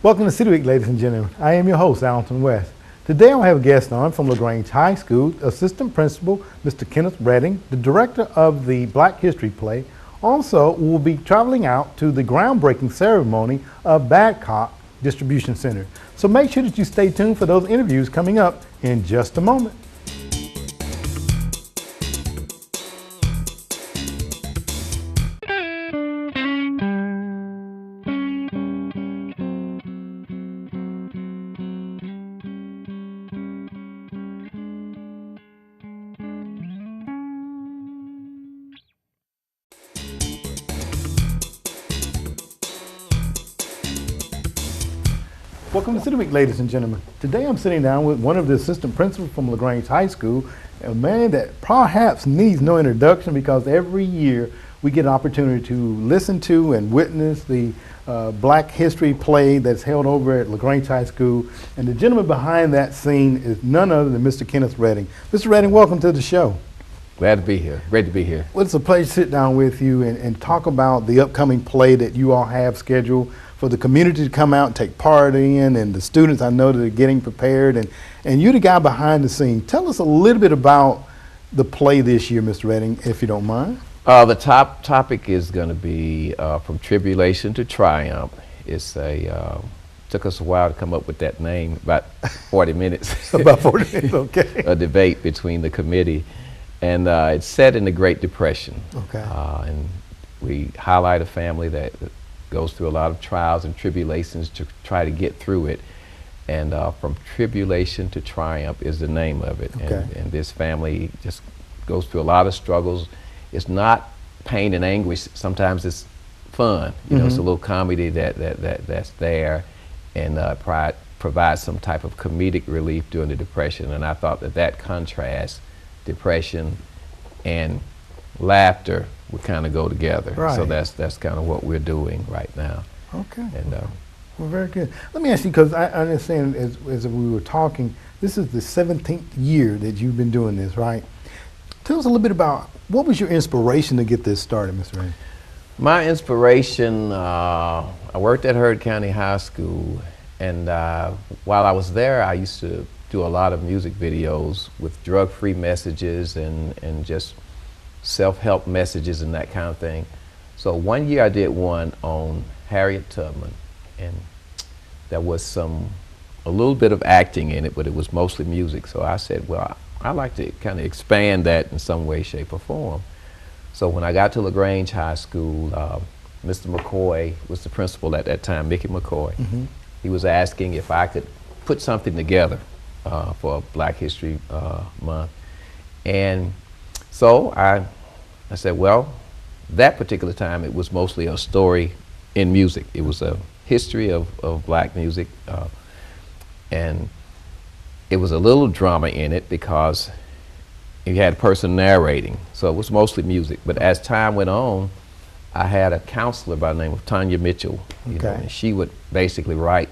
Welcome to City Week, ladies and gentlemen. I am your host, Alton West. Today I have a guest on from LaGrange High School, Assistant Principal, Mr. Kenneth Redding, the Director of the Black History Play. Also, we'll be traveling out to the groundbreaking ceremony of Badcock Distribution Center. So make sure that you stay tuned for those interviews coming up in just a moment. Welcome to City Week, ladies and gentlemen. Today I'm sitting down with one of the assistant principals from LaGrange High School, a man that perhaps needs no introduction because every year we get an opportunity to listen to and witness the Black History Play that's held over at LaGrange High School. And the gentleman behind that scene is none other than Mr. Kenneth Redding. Mr. Redding, welcome to the show. Glad to be here. Great to be here. Well, it's a pleasure to sit down with you and talk about the upcoming play that you all have scheduled for the community to come out and take part in, and the students I know that are getting prepared, and you're the guy behind the scene. Tell us a little bit about the play this year, Mr. Redding, if you don't mind. The top topic is going to be From Tribulation to Triumph. It's took us a while to come up with that name, about 40 minutes. About 40 minutes, okay. A debate between the committee. And it's set in the Great Depression. Okay. And we highlight a family that goes through a lot of trials and tribulations to try to get through it. And From Tribulation to Triumph is the name of it. Okay. And this family just goes through a lot of struggles. It's not pain and anguish. Sometimes it's fun. You know, it's a little comedy that's there, and provides some type of comedic relief during the Depression. And I thought that contrast, depression and laughter, would kind of go together. Right. So that's kind of what we're doing right now. Okay. And well, very good. Let me ask you, because I understand as we were talking, this is the 17th year that you've been doing this, right? Tell us a little bit about what was your inspiration to get this started, Mr. Ray? My inspiration, I worked at Heard County High School, and while I was there, I used to do a lot of music videos with drug-free messages and just self-help messages and that kind of thing. So one year I did one on Harriet Tubman, and there was a little bit of acting in it, but it was mostly music. So I said, well, I'd like to kind of expand that in some way, shape, or form. So when I got to LaGrange High School, Mr. McCoy was the principal at that time, Mickey McCoy. He was asking if I could put something together for Black History Month. And so I said, well, that particular time it was mostly a story in music. It was a history of black music, and it was a little drama in it because you had a person narrating, so it was mostly music. But as time went on, I had a counselor by the name of Tanya Mitchell, you know, and she would basically write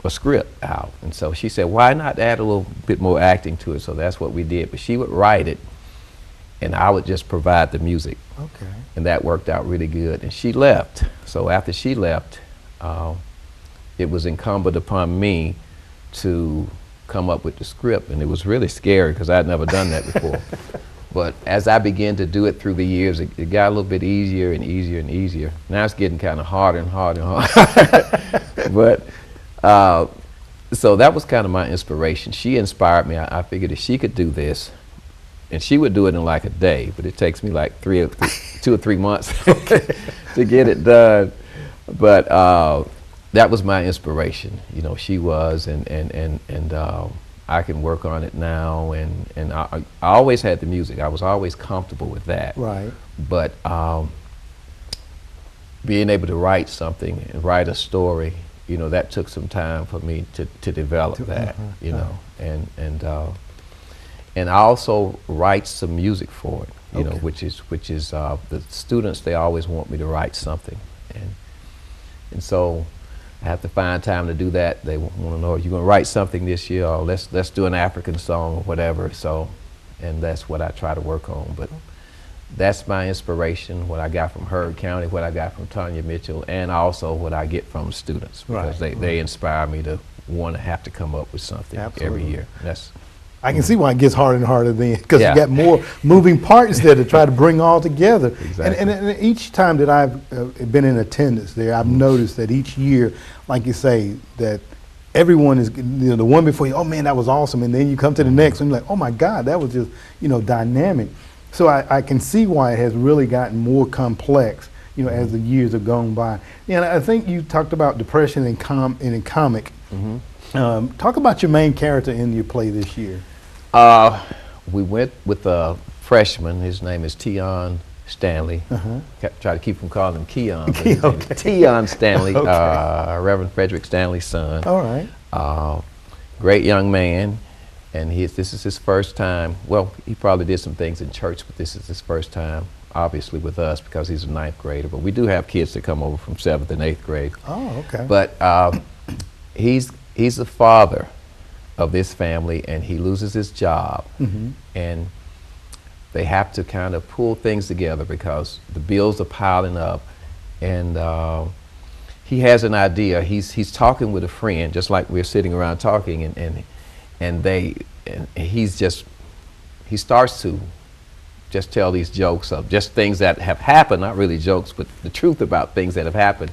a script out. And so she said, why not add a little bit more acting to it? So that's what we did. But she would write it, and I would just provide the music. Okay. And that worked out really good. And she left. So after she left, it was incumbent upon me to come up with the script. And it was really scary because I'd never done that before. But as I began to do it through the years, it got a little bit easier and easier and easier. Now it's getting kind of harder and harder and harder. But so that was kind of my inspiration. She inspired me. I figured if she could do this, and she would do it in like a day, but it takes me like 2 or 3 months to get it done. But that was my inspiration. You know, she was, and I can work on it now. And I always had the music. I was always comfortable with that. Right. But being able to write something and write a story, you know, that took some time for me to develop that. You know, and I also write some music for it. You know, which is the students, they always want me to write something, and so I have to find time to do that. They want to know, are you going to write something this year, or let's do an African song or whatever. So, and that's what I try to work on. But that's my inspiration, what I got from Heard County, what I got from Tanya Mitchell, and also what I get from students, because they inspire me to want to have to come up with something every year. I can see why it gets harder and harder then, because you got more moving parts there to try to bring all together. Exactly. And each time that I've been in attendance there, I've noticed that each year, like you say, that everyone is, the one before you, oh man, that was awesome, and then you come to the next one, you're like, oh my God, that was just, dynamic. So I can see why it has really gotten more complex, as the years have gone by. And I think you talked about depression in a comic. Talk about your main character in your play this year. We went with a freshman. His name is Tion Stanley. Try to keep from calling him Keon. Tion Stanley, Reverend Frederick Stanley's son. All right. Great young man, and this is his first time. Well, he probably did some things in church, but this is his first time, obviously, with us because he's a 9th grader. But we do have kids that come over from 7th and 8th grade. Oh, okay. But he's the father of this family, and he loses his job, and they have to kind of pull things together because the bills are piling up, and he has an idea. He's talking with a friend, just like we're sitting around talking, and he starts to just tell these jokes of just things that have happened, not really jokes, but the truth about things that have happened,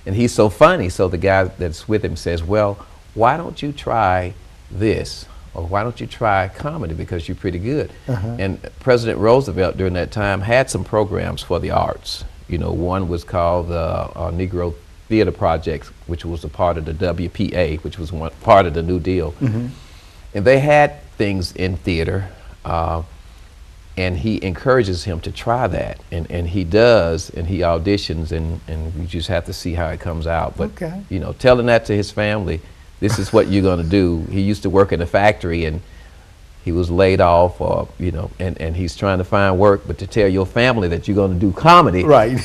and he's so funny. So the guy that's with him says, well, why don't you try this? Or why don't you try comedy, because you're pretty good? And President Roosevelt during that time had some programs for the arts. One was called the Negro Theater Project, which was a part of the WPA, which was one part of the New Deal. And they had things in theater, and he encourages him to try that. And he does, and he auditions, and you just have to see how it comes out. But telling that to his family, this is what you're going to do. He used to work in a factory, and he was laid off, or and he's trying to find work. But to tell your family that you're going to do comedy, right,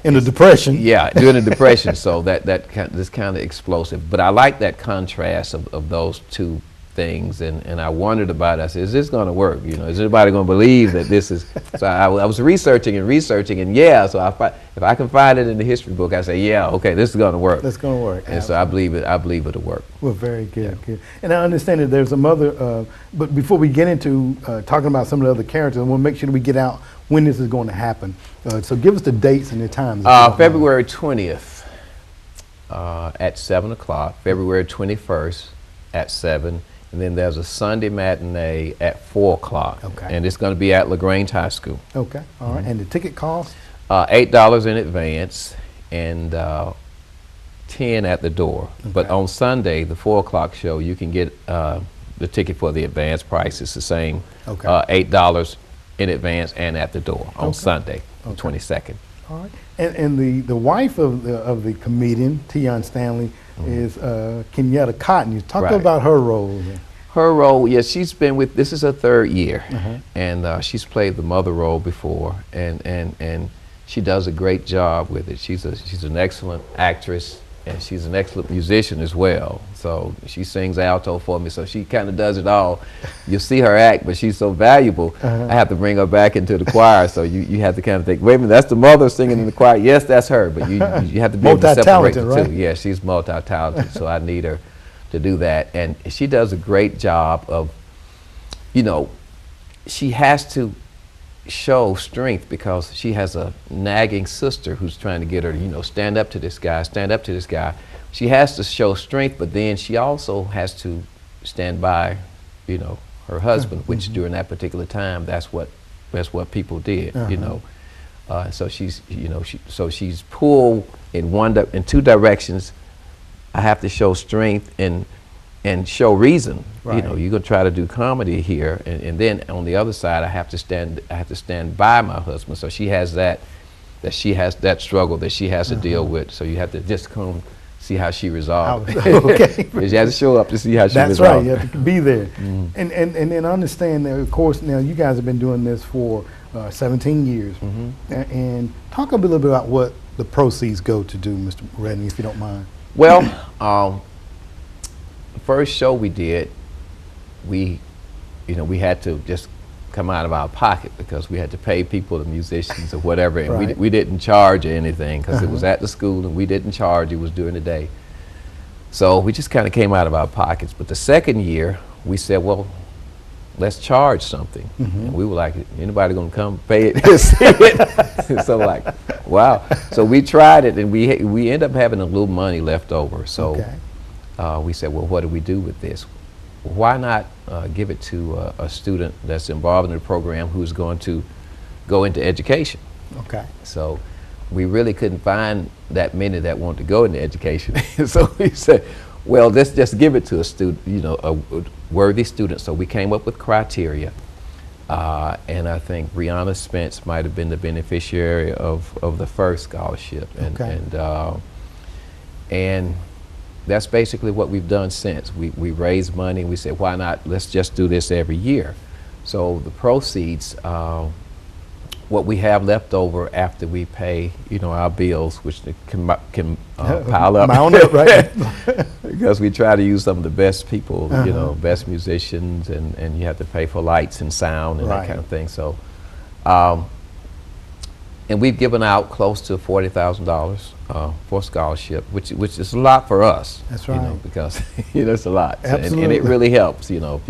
in the depression, during the depression. So this kind of explosive. But I like that contrast of those two things, and I wondered about it. I said, is this going to work? Is anybody going to believe that this is? So I was researching, and so if I can find it in the history book, I say, okay, this is going to work. That's going to work. And so I believe it'll work. Well, very good, good. And I understand that there's some other, but before we get into talking about some of the other characters, I want to make sure that we get out when this is going to happen. So give us the dates and the times. February 20th at 7 o'clock, February 21st at 7. And then there's a Sunday matinee at 4 o'clock. Okay. And it's going to be at LaGrange High School. Okay. All right. And the ticket cost? $8 in advance and $10 at the door. Okay. But on Sunday, the 4 o'clock show, you can get the ticket for the advance price. It's the same, $8 in advance and at the door on Sunday, the 22nd. All right. And the wife of the comedian, Tion Stanley, is Kenyatta Cotton. You talk about her role. Her role, yes, she's been with, this is her 3rd year, and she's played the mother role before, and she does a great job with it. She's an excellent actress, and she's an excellent musician as well. So she sings alto for me, so she kind of does it all. You see her act, but she's so valuable, I have to bring her back into the choir, so you have to kind of think, wait a minute, that's the mother singing in the choir. Yes, that's her, but you have to be able to separate the two. Yeah, she's multi-talented, so I need her to do that. And she does a great job of, she has to show strength because she has a nagging sister who's trying to get her to, stand up to this guy, stand up to this guy. She has to show strength, but then she also has to stand by, her husband, which during that particular time, that's what people did, So she's, she's pulled in 2 directions. I have to show strength and show reason. Right. You're gonna try to do comedy here, and then on the other side, I have to stand by my husband. So she has that she has that struggle that she has to deal with. So you have to just come see how she resolves it. Okay. You have to show up to see how she resolves it. That's right. You have to be there, and then understand that, of course, now you guys have been doing this for 17 years, and talk a little bit about what the proceeds go to do, Mr. Redney, if you don't mind. Well, the first show we did, we had to just come out of our pocket because we had to pay people, the musicians or whatever, and Right. we didn't charge or anything because it was at the school and we didn't charge. It was during the day. So we just kind of came out of our pockets. But the second year, we said, well, let's charge something. And we were like, anybody gonna come pay it to see it? So like, wow. So we tried it, and we ended up having a little money left over. So we said, well, what do we do with this? Why not give it to a student that's involved in the program who's going to go into education? Okay. So we really couldn't find that many that wanted to go into education. So we said, well, let's just give it to a student, you know, a worthy student. So we came up with criteria. And I think Brianna Spence might have been the beneficiary of the first scholarship. And that's basically what we've done since. We raised money and we said, why not, let's just do this every year. So the proceeds, what we have left over after we pay, you know, our bills, which can pile up. Mound up, right? Because we try to use some of the best people, you know, best musicians, and you have to pay for lights and sound and that kind of thing. So, and we've given out close to $40,000 for scholarship, which is a lot for us. That's right. You know, because you know, it's a lot, Absolutely. and it really helps. You know,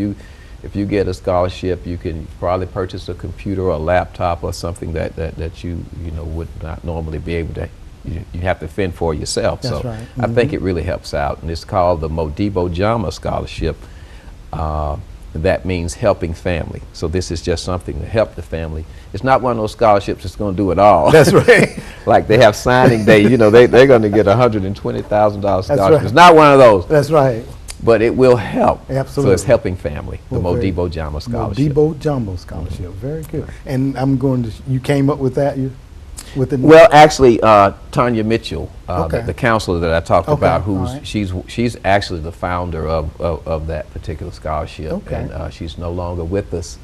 if you get a scholarship, you can probably purchase a computer or a laptop or something that you know would not normally be able to. You have to fend for yourself. That's so right. I think it really helps out, and it's called the Modibo Jama Scholarship. That means helping family. So this is just something to help the family. It's not one of those scholarships that's going to do it all. That's right. Like they have signing day, you know, they're going to get $120,000 scholarship. right. It's not one of those. That's right. But it will help. Absolutely. So it's helping family, the Well, Modibo Jama Scholarship. Modibo Jumbo Scholarship. Very good. And I'm going to, you came up with that? With the Well, actually, Tanya Mitchell, Okay. the counselor that I talked Okay, about, all right. she's actually the founder of that particular scholarship, Okay. and she's no longer with us,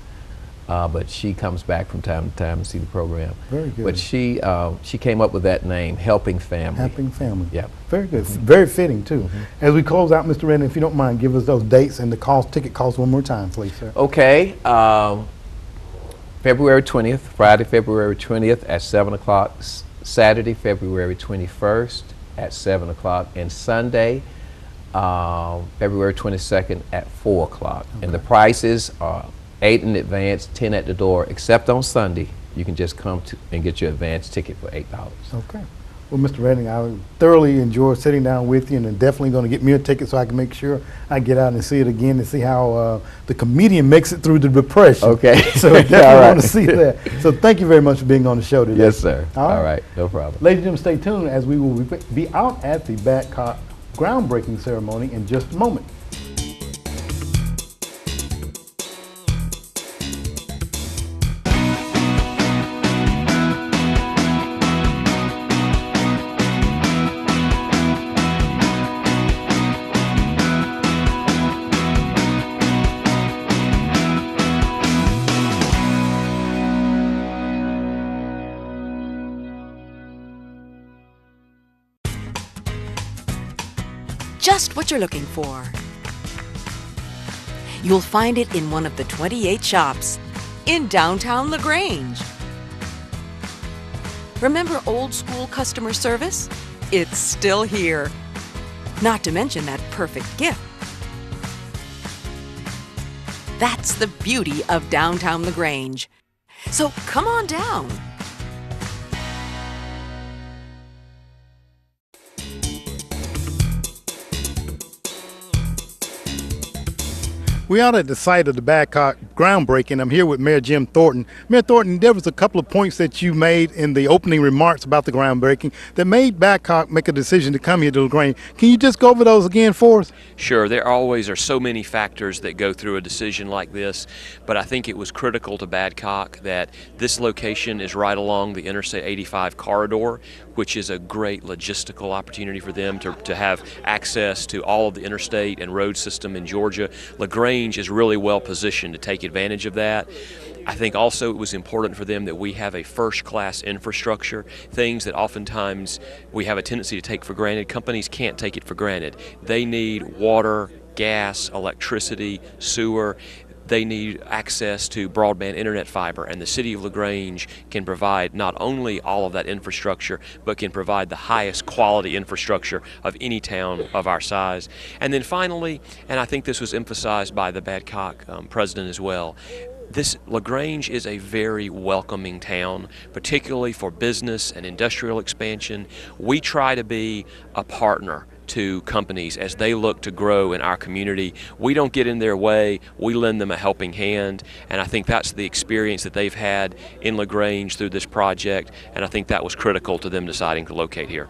but she comes back from time to time to see the program. Very good. But she came up with that name, Helping Family. Helping Family. Yeah. Very good. Very fitting, too. As we close out, Mr. Redden, if you don't mind, give us those dates and the ticket cost one more time, please, sir. Okay. February 20th, Friday, February 20th at 7 o'clock, Saturday, February 21st at 7 o'clock, and Sunday, February 22nd at 4 o'clock. Okay. And the prices are 8 in advance, 10 at the door, except on Sunday. You can just come and get your advance ticket for $8. Okay. Well, Mr. Redding, I thoroughly enjoyed sitting down with you, and I'm definitely going to get me a ticket so I can make sure I get out and see it again and see how the comedian makes it through the depression. Okay. So definitely want to see that. So thank you very much for being on the show today. Yes, sir. All right. No problem. Ladies and gentlemen, stay tuned as we will be out at the Badcock groundbreaking ceremony in just a moment. Just what you're looking for. You'll find it in one of the 28 shops in downtown LaGrange. Remember old school customer service? It's still here. Not to mention that perfect gift. That's the beauty of downtown LaGrange. So come on down. We're out at the site of the Badcock groundbreaking. I'm here with Mayor Jim Thornton. Mayor Thornton, there was a couple of points that you made in the opening remarks about the groundbreaking that made Badcock make a decision to come here to LaGrange. Can you just go over those again for us? Sure, there always are so many factors that go through a decision like this, but I think it was critical to Badcock that this location is right along the Interstate 85 corridor, which is a great logistical opportunity for them to have access to all of the interstate and road system in Georgia. LaGrange is really well positioned to take advantage of that. I think also it was important for them that we have a first-class infrastructure, things that oftentimes we have a tendency to take for granted. Companies can't take it for granted. They need water, gas, electricity, sewer. they need access to broadband internet fiber, and the City of LaGrange can provide not only all of that infrastructure, but can provide the highest quality infrastructure of any town of our size. And then finally, and I think this was emphasized by the Badcock president as well, this LaGrange is a very welcoming town, particularly for business and industrial expansion. We try to be a partner to companies as they look to grow in our community. We don't get in their way, we lend them a helping hand, and I think that's the experience that they've had in LaGrange through this project, and I think that was critical to them deciding to locate here.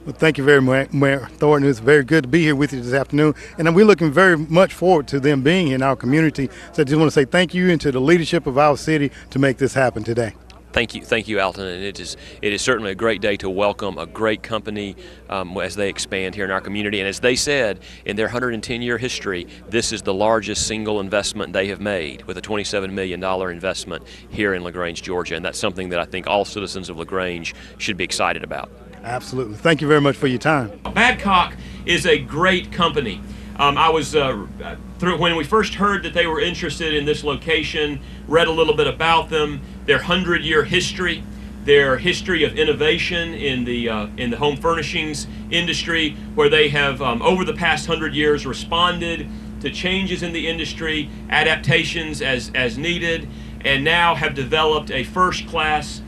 Well, thank you very much, Mayor Thornton. It's very good to be here with you this afternoon, and we're looking very much forward to them being in our community. So I just want to say thank you and to the leadership of our city to make this happen today. Thank you, Alton. And it is certainly a great day to welcome a great company as they expand here in our community. And as they said, in their 110-year history, this is the largest single investment they have made, with a $27 million investment here in LaGrange, Georgia. And that's something that I think all citizens of LaGrange should be excited about. Absolutely. Thank you very much for your time. Badcock is a great company. I was when we first heard that they were interested in this location, read a little bit about them, their 100-year history, their history of innovation in the home furnishings industry, where they have over the past 100 years responded to changes in the industry, adaptations as needed, and now have developed a first-class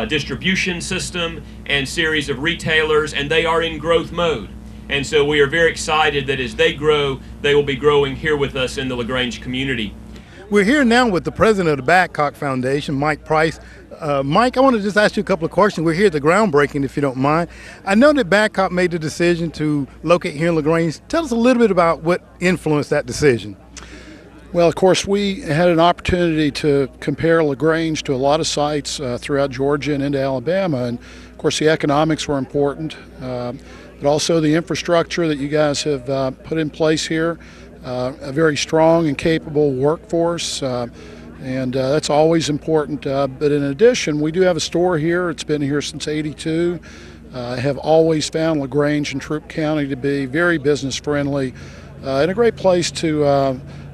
distribution system and series of retailers, and they are in growth mode. And so we are very excited that as they grow, they will be growing here with us in the LaGrange community. We're here now with the president of the Badcock Foundation, Mike Price. Mike, I want to just ask you a couple of questions. We're here at the groundbreaking, if you don't mind. I know that Badcock made the decision to locate here in LaGrange. Tell us a little bit about what influenced that decision. Well, of course, we had an opportunity to compare LaGrange to a lot of sites throughout Georgia and into Alabama. And, of course, the economics were important, but also the infrastructure that you guys have put in place here, a very strong and capable workforce, and that's always important. But in addition, we do have a store here. It's been here since '82. I have always found LaGrange and Troup County to be very business-friendly and a great place to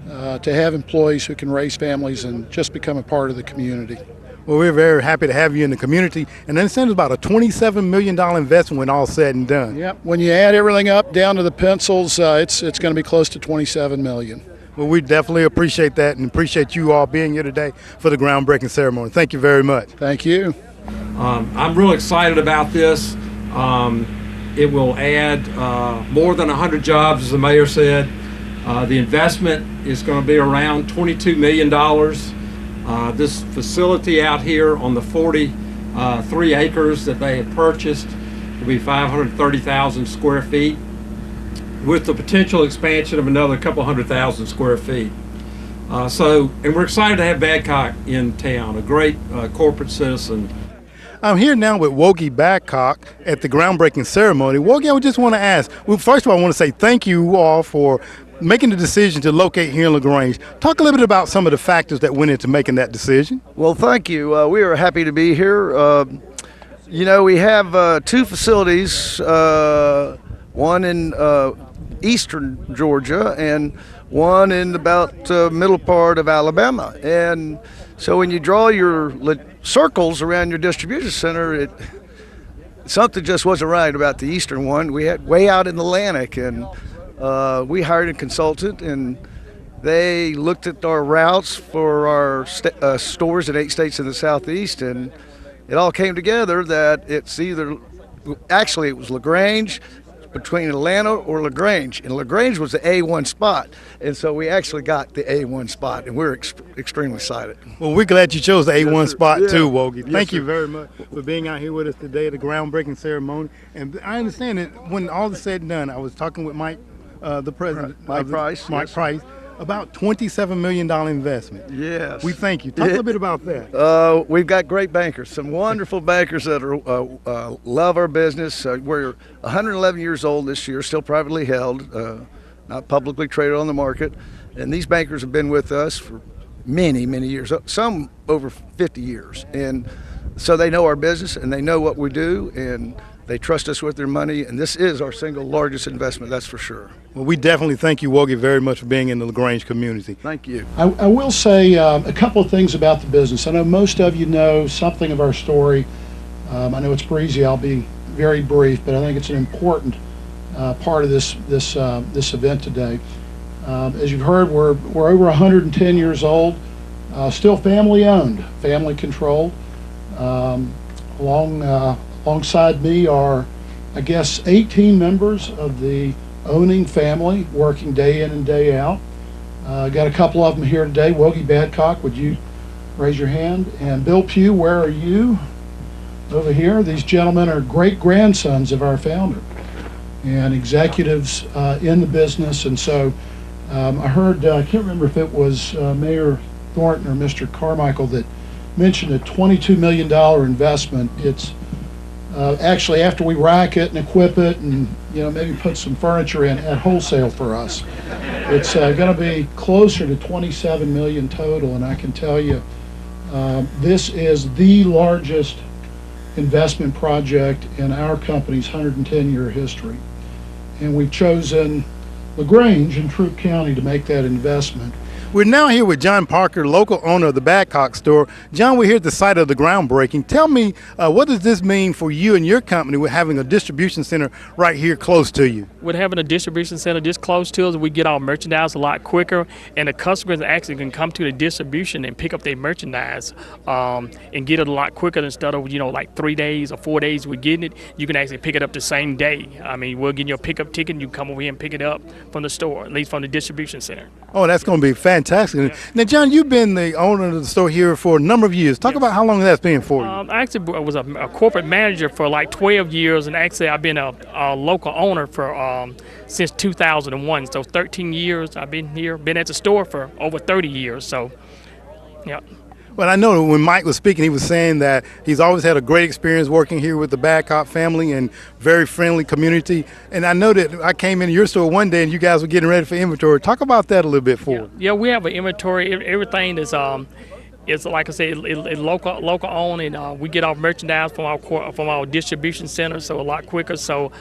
have employees who can raise families and just become a part of the community. Well, we're very happy to have you in the community, and then it's about a $27 million investment when all said and done. Yep. When you add everything up down to the pencils, it's going to be close to $27 million. Well, we definitely appreciate that and appreciate you all being here today for the groundbreaking ceremony. Thank you very much. Thank you. I'm real excited about this. It will add more than 100 jobs, as the mayor said. The investment is going to be around $22 million. This facility out here on the 43 acres that they have purchased will be 530,000 square feet, with the potential expansion of another couple 100,000 square feet. And we're excited to have Badcock in town, a great corporate citizen. I'm here now with Wogie Badcock at the groundbreaking ceremony. Wogie, I just want to ask, well, first of all, I want to say thank you all for making the decision to locate here in LaGrange. Talk a little bit about some of the factors that went into making that decision. Well, thank you. We are happy to be here. We have two facilities, one in eastern Georgia and one in about middle part of Alabama. And so when you draw your circles around your distribution center, something just wasn't right about the eastern one. We had way out in the Atlantic, and we hired a consultant, and they looked at our routes for our stores in 8 states in the southeast, and it all came together that it was LaGrange, between Atlanta or LaGrange, and LaGrange was the A1 spot, and so we actually got the A1 spot, and we're extremely excited. Well, we're glad you chose the A1 Yes, spot yeah. too, Wogie. Yes, Thank you sir. very much for being out here with us today at the groundbreaking ceremony. And I understand that when all is said and done, I was talking with Mike, the president, Mike Price, Mike yes. Price, about $27 million investment. Yes. We thank you. Talk a little bit about that. We've got great bankers, some wonderful bankers that love our business. We're 111 years old this year, still privately held, not publicly traded on the market. And these bankers have been with us for many, many years, some over 50 years. And so they know our business and they know what we do, and they trust us with their money. And this is our single largest investment, that's for sure. Well, we definitely thank you, Wogie, very much for being in the LaGrange community. Thank you. I will say a couple of things about the business. I know most of you know something of our story. I know it's breezy. I'll be very brief, but I think it's an important part of this event today. As you've heard, we're over 110 years old, still family owned, family controlled. Alongside me are, I guess, 18 members of the owning family working day in and day out. Got a couple of them here today. Wogie Badcock, would you raise your hand? And Bill Pugh, where are you? Over here. These gentlemen are great grandsons of our founder and executives in the business. And so I heard, I can't remember if it was Mayor Thornton or Mr. Carmichael that mentioned a $22 million investment. It's actually, after we rack it and equip it and maybe put some furniture in at wholesale for us, it's going to be closer to 27 million total. And I can tell you this is the largest investment project in our company's 110-year history, and we've chosen LaGrange in Troup County to make that investment. We're now here with John Parker, local owner of the Badcock store. John, we're here at the site of the groundbreaking. Tell me, what does this mean for you and your company with having a distribution center right here close to you? With having a distribution center this close to us, we get our merchandise a lot quicker, and the customers actually can come to the distribution and pick up their merchandise and get it a lot quicker instead of like 3 days or 4 days we're getting it. You can actually pick it up the same day. I mean, we'll get you a pickup ticket and you can come over here and pick it up from the store, at least from the distribution center. Oh, that's going to be fantastic. Yeah. Now, John, you've been the owner of the store here for a number of years. Talk about how long that's been for you. I actually was a corporate manager for like 12 years, and actually I've been a local owner for since 2001. So 13 years I've been here, been at the store for over 30 years. So, yeah. Well, I know when Mike was speaking, he was saying that he's always had a great experience working here with the Badcock family and very friendly community. And I know that I came into your store one day and you guys were getting ready for inventory. Talk about that a little bit for us. Yeah, we have an inventory. Everything is it's like I said, it's local owned, and we get our merchandise from our distribution center, so a lot quicker. So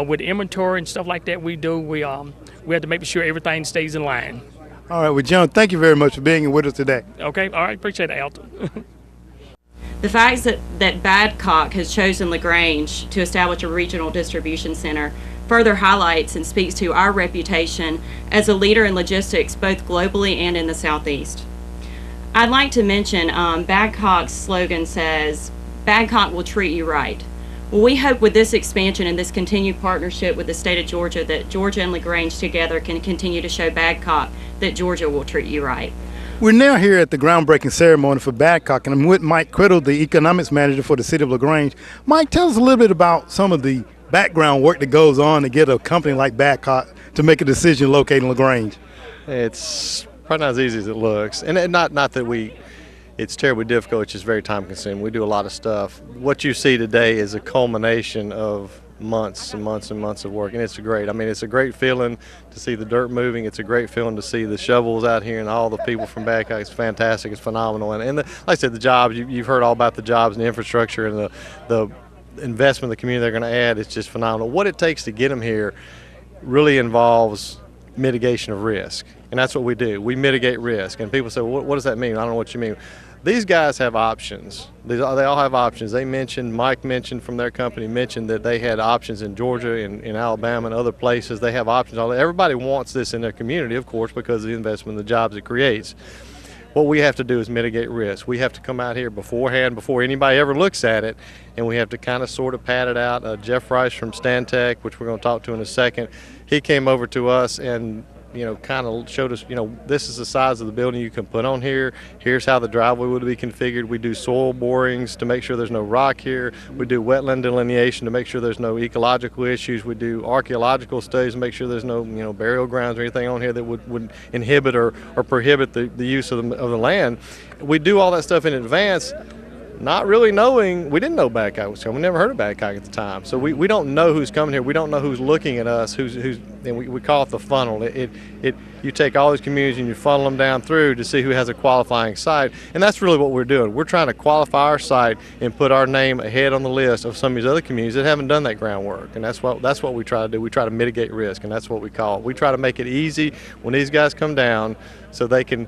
with inventory and stuff like that, we have to make sure everything stays in line. All right, well, John, thank you very much for being with us today. Okay, all right, appreciate it, Alton. The fact that Badcock has chosen LaGrange to establish a regional distribution center further highlights and speaks to our reputation as a leader in logistics both globally and in the Southeast. I'd like to mention Badcock's slogan says, "Badcock will treat you right." Well, we hope with this expansion and this continued partnership with the state of Georgia that Georgia and LaGrange together can continue to show Badcock that Georgia will treat you right. We're now here at the groundbreaking ceremony for Badcock, and I'm with Mike Criddle, the economics manager for the City of LaGrange. Mike, tell us a little bit about some of the background work that goes on to get a company like Badcock to make a decision locating LaGrange. It's probably not as easy as it looks, and not that it's terribly difficult. It's just very time consuming. We do a lot of stuff. What you see today is a culmination of months and months and months of work, and it's great. I mean, it's a great feeling to see the dirt moving. It's a great feeling to see the shovels out here and all the people from Badcock. It's fantastic. It's phenomenal. And like I said, the jobs, you've heard all about the jobs and the infrastructure and the investment in the community they're going to add. It's just phenomenal. What it takes to get them here really involves mitigation of risk, and that's what we do. We mitigate risk. And people say, well, what does that mean? I don't know what you mean. These guys have options. They all have options. Mike mentioned from their company mentioned that they had options in Georgia, in Alabama, and other places. They have options. Everybody wants this in their community, of course, because of the investment and the jobs it creates. What we have to do is mitigate risk. We have to come out here beforehand, before anybody ever looks at it, and we have to kind of sort of pad it out. Jeff Rice from Stantec, which we're going to talk to in a second, he came over to us and kind of showed us, this is the size of the building you can put on here. Here's how the driveway would be configured. We do soil borings to make sure there's no rock here. We do wetland delineation to make sure there's no ecological issues. We do archaeological studies to make sure there's no, burial grounds or anything on here that would inhibit or prohibit the use of the land. We do all that stuff in advance, not really knowing. We didn't know Badcock was coming. We never heard of Badcock at the time. So we don't know who's coming here. We don't know who's looking at us, and we call it the funnel. you take all these communities and you funnel them down through to see who has a qualifying site. And that's really what we're doing. We're trying to qualify our site and put our name ahead on the list of some of these other communities that haven't done that groundwork. And that's what we try to do. We try to mitigate risk, and that's what we call it. We try to make it easy when these guys come down so they can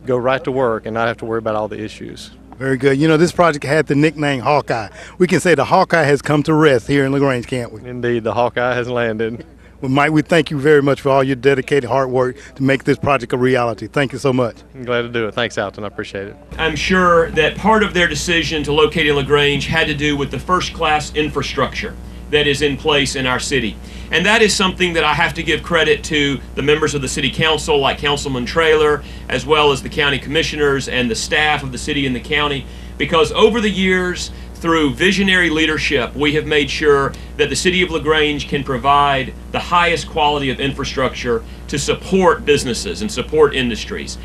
go right to work and not have to worry about all the issues. Very good. You know, this project had the nickname Hawkeye. We can say the Hawkeye has come to rest here in LaGrange, can't we? Indeed, the Hawkeye has landed. Well, Mike, we thank you very much for all your dedicated hard work to make this project a reality. Thank you so much. I'm glad to do it. Thanks, Alton. I appreciate it. I'm sure that part of their decision to locate in LaGrange had to do with the first-class infrastructure that is in place in our city. And that is something that I have to give credit to the members of the City Council, like Councilman Traylor, as well as the county commissioners and the staff of the city and the county, because over the years, through visionary leadership, we have made sure that the City of LaGrange can provide the highest quality of infrastructure to support businesses and support industries.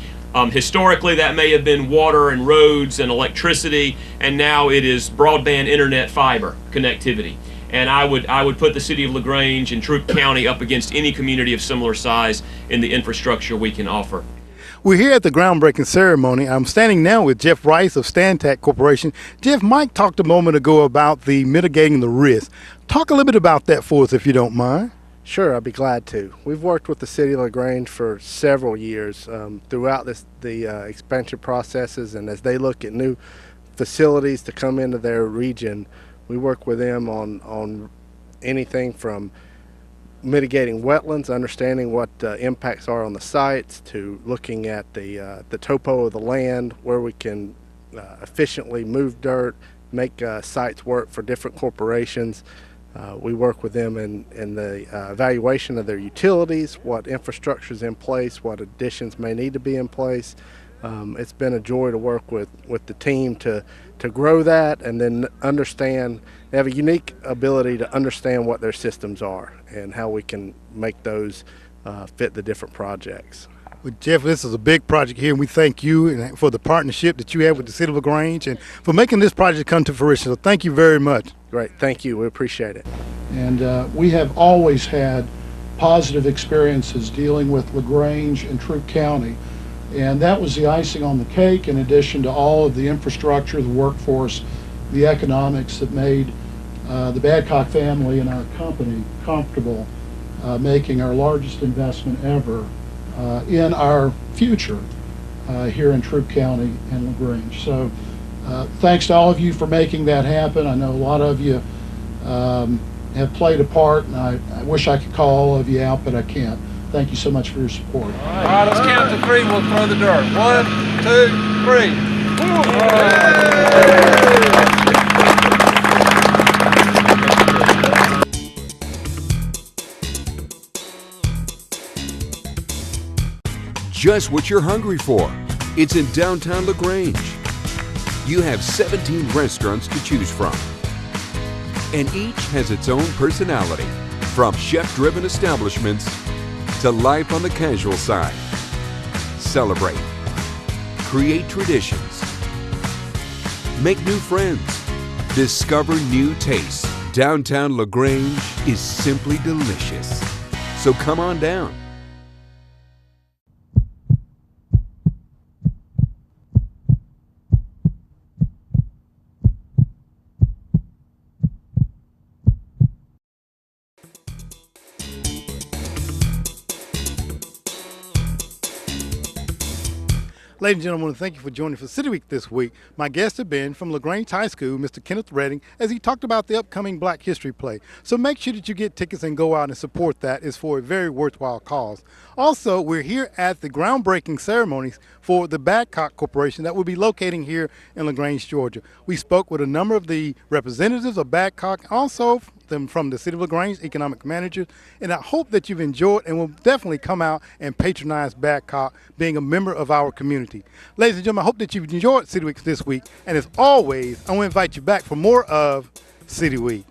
Historically, that may have been water and roads and electricity, and now it is broadband internet fiber connectivity. And I would put the City of LaGrange and Troup County up against any community of similar size in the infrastructure we can offer. We're here at the groundbreaking ceremony. I'm standing now with Jeff Rice of Stantec Corporation. Jeff, Mike talked a moment ago about the mitigating the risk. Talk a little bit about that for us, if you don't mind. Sure, I'd be glad to. We've worked with the City of LaGrange for several years throughout the expansion processes, and as they look at new facilities to come into their region, we work with them on anything from mitigating wetlands, understanding what impacts are on the sites, to looking at the topo of the land, where we can efficiently move dirt, make sites work for different corporations. We work with them in the evaluation of their utilities, what infrastructure is in place, what additions may need to be in place. It's been a joy to work with the team to grow that, and then understand. They have a unique ability to understand what their systems are and how we can make those fit the different projects. Well, Jeff, this is a big project here, and we thank you and for the partnership that you have with the City of LaGrange and for making this project come to fruition. So thank you very much. Great, thank you. We appreciate it. And we have always had positive experiences dealing with LaGrange and Troup County. And that was the icing on the cake, in addition to all of the infrastructure, the workforce, the economics that made the Badcock family and our company comfortable making our largest investment ever in our future here in Troup County and LaGrange. So thanks to all of you for making that happen. I know a lot of you have played a part, and I wish I could call all of you out, but I can't. Thank you so much for your support. All right, let's count to three. We'll throw the dirt. 1, 2, 3. Just what you're hungry for. It's in downtown LaGrange. You have 17 restaurants to choose from, and each has its own personality, from chef-driven establishments to life on the casual side. Celebrate, create traditions, make new friends, discover new tastes. Downtown LaGrange is simply delicious. So come on down. Ladies and gentlemen, I want to thank you for joining for City Week this week. My guests have been from LaGrange High School, Mr. Kenneth Redding, as he talked about the upcoming Black History Play. So make sure that you get tickets and go out and support that. It's for a very worthwhile cause. Also, we're here at the groundbreaking ceremonies for the Badcock Corporation that will be locating here in LaGrange, Georgia. We spoke with a number of the representatives of Badcock, also them from the City of LaGrange economic managers, and I hope that you've enjoyed and will definitely come out and patronize Badcock, being a member of our community. Ladies and gentlemen, I hope that you've enjoyed City Week this week, and as always, I want to invite you back for more of City Week.